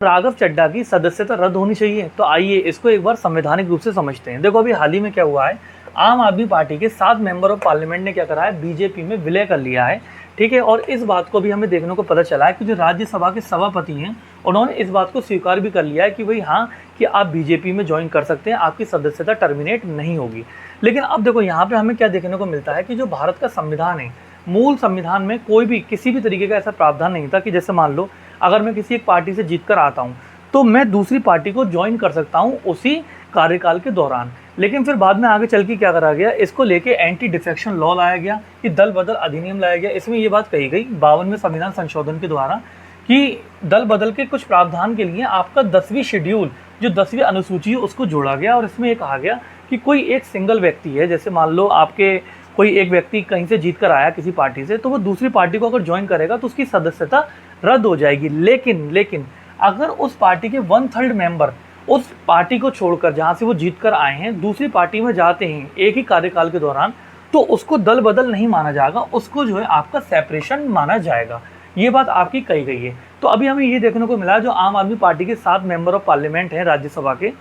राघव चड्ढा की सदस्यता रद्द होनी चाहिए। तो आइए इसको एक बार संवैधानिक रूप से समझते हैं। देखो अभी हाल ही में क्या हुआ है, आम आदमी पार्टी के 7 मेंबर ऑफ पार्लियामेंट ने क्या करा है, बीजेपी में विलय कर लिया है। ठीक है, और इस बात को भी हमें देखने को पता चला है कि जो राज्यसभा के सभापति हैं उन्होंने इस बात को स्वीकार भी कर लिया है कि भाई हाँ, कि आप बीजेपी में ज्वाइन कर सकते हैं, आपकी सदस्यता टर्मिनेट नहीं होगी। लेकिन अब देखो यहाँ पे हमें क्या देखने को मिलता है कि जो भारत का संविधान है, मूल संविधान में कोई भी किसी भी तरीके का ऐसा प्रावधान नहीं था कि जैसे मान लो अगर मैं किसी एक पार्टी से जीत कर आता हूँ तो मैं दूसरी पार्टी को ज्वाइन कर सकता हूँ उसी कार्यकाल के दौरान। लेकिन फिर बाद में आगे चल के क्या करा गया, इसको लेके एंटी डिफेक्शन लॉ लाया गया, कि दल बदल अधिनियम लाया गया। इसमें ये बात कही गई 52वें संविधान संशोधन के द्वारा कि दल बदल के कुछ प्रावधान के लिए आपका 10वीं शेड्यूल, जो 10वीं अनुसूची है, उसको जोड़ा गया। और इसमें ये कहा गया कि कोई एक सिंगल व्यक्ति है, जैसे मान लो आपके कोई एक व्यक्ति कहीं से जीत कर आया किसी पार्टी से, तो वो दूसरी पार्टी को अगर ज्वाइन करेगा तो उसकी सदस्यता रद्द हो जाएगी। लेकिन अगर उस पार्टी के 1/3 मेंबर उस पार्टी को छोड़कर, जहां से वो जीत कर आए हैं, दूसरी पार्टी में जाते हैं एक ही कार्यकाल के दौरान, तो उसको दल बदल नहीं माना जाएगा, उसको जो है आपका सेपरेशन माना जाएगा। ये बात आपकी कही गई है। तो अभी हमें ये देखने को मिला, जो आम आदमी पार्टी के 7 मेंबर ऑफ पार्लियामेंट हैं राज्यसभा के,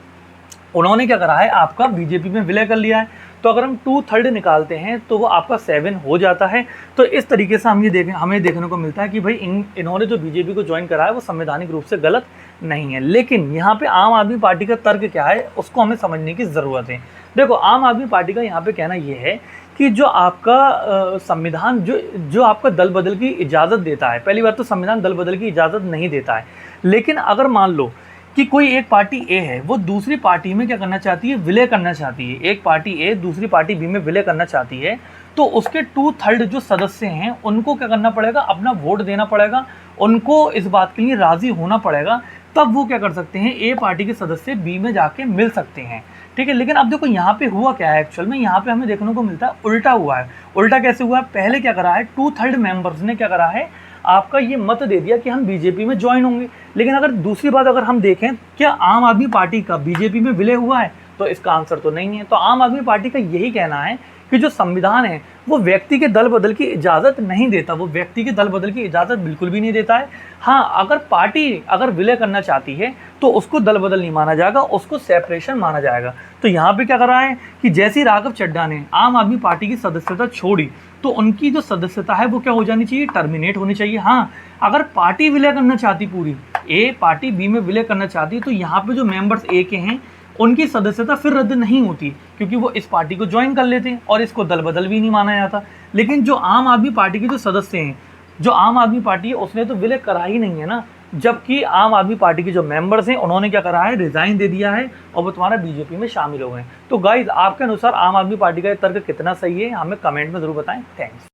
उन्होंने क्या करा है, आपका बीजेपी में विलय कर लिया है। तो अगर हम 2/3 निकालते हैं तो वो आपका 7 हो जाता है। तो इस तरीके से हमें देखने को मिलता है कि भाई इन्होंने जो बीजेपी को ज्वाइन करा है वो संवैधानिक रूप से गलत नहीं है। लेकिन यहाँ पे आम आदमी पार्टी का तर्क क्या है, उसको हमें समझने की ज़रूरत है। देखो आम आदमी पार्टी का यहाँ पे कहना ये है कि जो आपका संविधान जो आपका दल बदल की इजाज़त देता है, पहली बात तो संविधान दल बदल की इजाज़त नहीं देता है। लेकिन अगर मान लो कि कोई एक पार्टी ए है, वो दूसरी पार्टी में क्या करना चाहती है, विलय करना चाहती है, एक पार्टी ए दूसरी पार्टी बी में विलय करना चाहती है, तो उसके 2/3 जो सदस्य हैं उनको क्या करना पड़ेगा, अपना वोट देना पड़ेगा, उनको इस बात के लिए राज़ी होना पड़ेगा, तब वो क्या कर सकते हैं, ए पार्टी के सदस्य बी में जाके मिल सकते हैं। ठीक है, लेकिन अब देखो यहाँ पे हुआ क्या है, एक्चुअल में यहाँ पे हमें देखने को मिलता है उल्टा हुआ है। उल्टा कैसे हुआ है, पहले क्या करा है, 2/3 मेंबर्स ने क्या करा है, आपका ये मत दे दिया कि हम बीजेपी में ज्वाइन होंगे। लेकिन अगर दूसरी बात अगर हम देखें, क्या आम आदमी पार्टी का बीजेपी में विलय हुआ है, तो इसका आंसर तो नहीं है। तो आम आदमी पार्टी का यही कहना है कि जो संविधान है वो व्यक्ति के दल बदल की इजाज़त नहीं देता, वो व्यक्ति के दल बदल की इजाज़त बिल्कुल भी नहीं देता है। हाँ, अगर पार्टी अगर विलय करना चाहती है तो उसको दल बदल नहीं माना जाएगा, उसको सेपरेशन माना जाएगा। तो यहाँ पे क्या कर रहा है कि जैसे राघव चड्ढा ने आम आदमी पार्टी की सदस्यता छोड़ी, तो उनकी जो सदस्यता है वो क्या हो जानी चाहिए, टर्मिनेट होनी चाहिए। हाँ, अगर पार्टी विलय करना चाहती, पूरी ए पार्टी बी में विलय करना चाहती, तो यहाँ पे जो मेंबर्स ए के हैं उनकी सदस्यता फिर रद्द नहीं होती, क्योंकि वो इस पार्टी को ज्वाइन कर लेते हैं और इसको दल बदल भी नहीं माना जाता। लेकिन जो आम आदमी पार्टी के जो सदस्य हैं, जो आम आदमी पार्टी है, उसने तो विलय करा ही नहीं है ना, जबकि आम आदमी पार्टी के जो मेंबर्स हैं उन्होंने क्या करा है, रिजाइन दे दिया है और वो तुम्हारा बीजेपी में शामिल हो गए। तो गाइज, आपके अनुसार आम आदमी पार्टी का ये तर्क कितना सही है, हमें कमेंट में जरूर बताएं। थैंक्स।